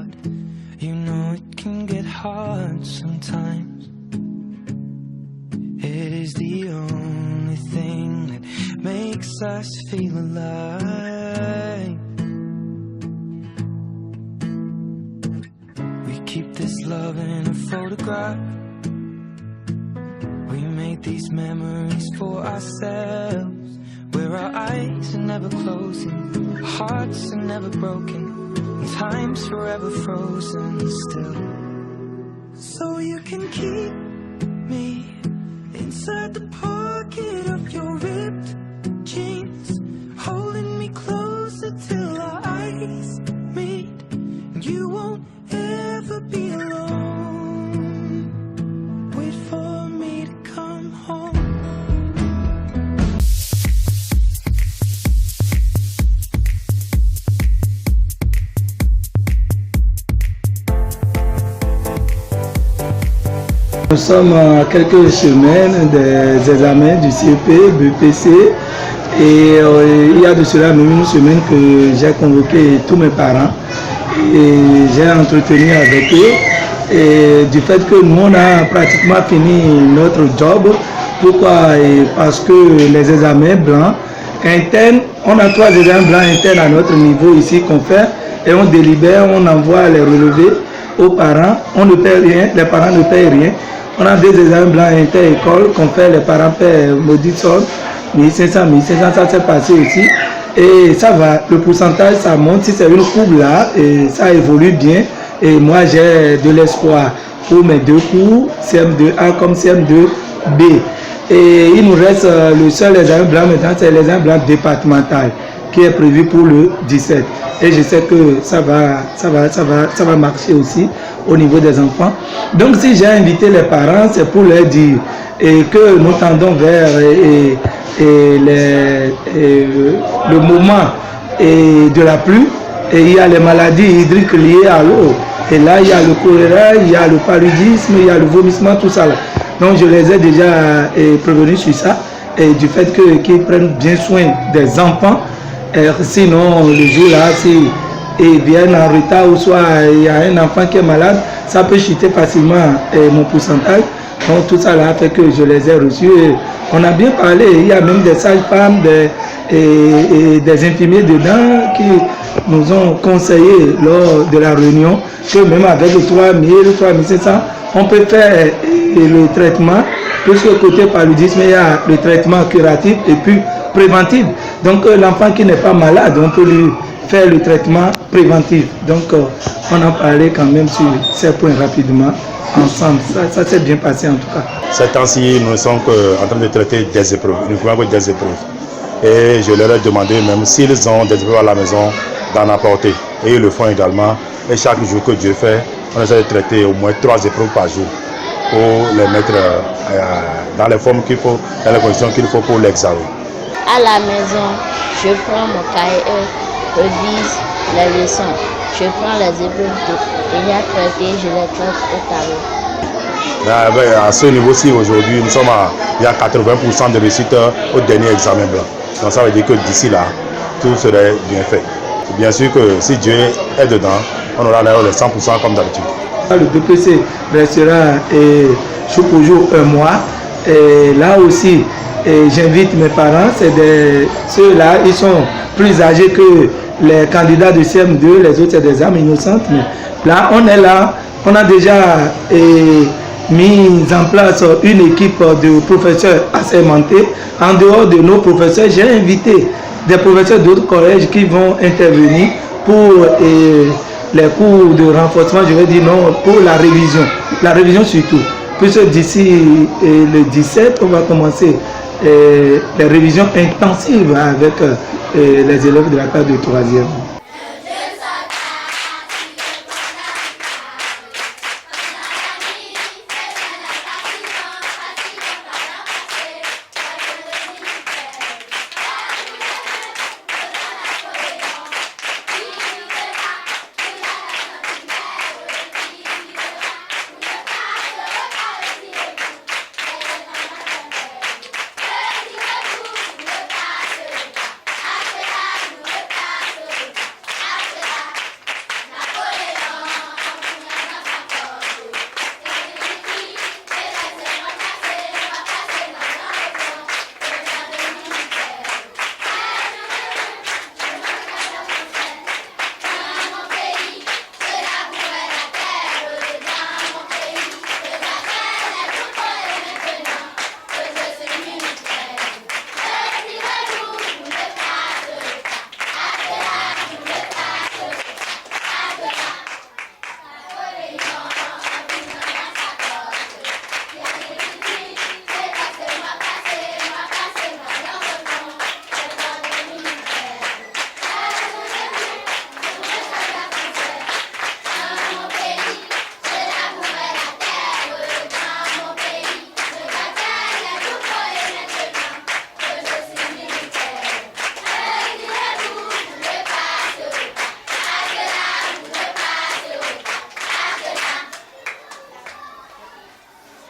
but you know it can get hard sometimes. It is the only thing that makes us feel alive. We keep this love in a photograph. We made these memories for ourselves, where our eyes are never closing, hearts are never broken, and time's forever frozen still. So you can keep me inside the pocket of your ripped jeans, holding me closer till our eyes meet, and you won't ever be alone. Wait for me to come home. Nous sommes à quelques semaines des examens du CEP, BPC, et il y a de cela même une semaine que j'ai convoqué tous mes parents et j'ai entretenu avec eux, et du fait que nous on a pratiquement fini notre job. Pourquoi? Parce que les examens blancs internes, on a 3 examens blancs internes à notre niveau ici qu'on fait, et on délibère, on envoie les relevés aux parents, on ne paie rien, les parents ne payent rien. On a 2 examens blancs inter-école qu'on fait, les parents paient maudite somme, 1500, ça s'est passé ici. Et ça va, le pourcentage ça monte, si c'est une courbe là, et ça évolue bien. Et moi j'ai de l'espoir pour mes 2 cours, CM2A comme CM2B. Et il nous reste le seul examen blanc maintenant, c'est l'examen blanc départemental qui est prévu pour le 17. Et je sais que ça va marcher aussi au niveau des enfants. Donc si j'ai invité les parents, c'est pour leur dire que nous tendons vers le moment de la pluie, et il y a les maladies hydriques liées à l'eau. Et là, il y a le choléra, il y a le paludisme, il y a le vomissement, tout ça là. Donc je les ai déjà prévenus sur ça, et du fait qu'ils prennent bien soin des enfants. Sinon, le jour-là, si ils viennent en retard ou soit il y a un enfant qui est malade, ça peut chuter facilement mon pourcentage. Donc tout ça là fait que je les ai reçus. Et on a bien parlé, il y a même des sages-femmes, des infirmiers dedans qui nous ont conseillé lors de la réunion que même avec le 3000, 3500, on peut faire le traitement, puisque côté paludisme, il y a le traitement curatif et puis préventif. Donc l'enfant qui n'est pas malade, on peut lui faire le traitement préventif. Donc on a parlé quand même sur ces points rapidement ensemble. Ça s'est bien passé en tout cas. Ces temps-ci, nous sommes en train de traiter des épreuves, uniquement des épreuves. Et je leur ai demandé même s'ils ont des épreuves à la maison d'en apporter. Et ils le font également. Et chaque jour que Dieu fait, on essaie de traiter au moins 3 épreuves par jour pour les mettre dans les formes qu'il faut, dans les conditions qu'il faut pour l'examen. À la maison, je prends mon cahier, revise les leçons. Je prends les épreuves déjà traitées, je les traite au tableau. À ce niveau-ci, aujourd'hui, il y a 80% de réussite au dernier examen blanc. Donc ça veut dire que d'ici là, tout serait bien fait. Bien sûr que si Dieu est dedans, on aura les 100% comme d'habitude. Le BPC restera jour pour jour 1 mois. Et là aussi, j'invite mes parents, ceux-là, ils sont plus âgés que les candidats de CM2, les autres c'est des âmes innocentes. Mais là, on est là, on a déjà mis en place une équipe de professeurs assermentés. En dehors de nos professeurs, j'ai invité des professeurs d'autres collèges qui vont intervenir pour les cours de renforcement, je vais dire non, pour la révision surtout. Puisque d'ici le 17, on va commencer les révisions intensives avec les élèves de la classe de 3e.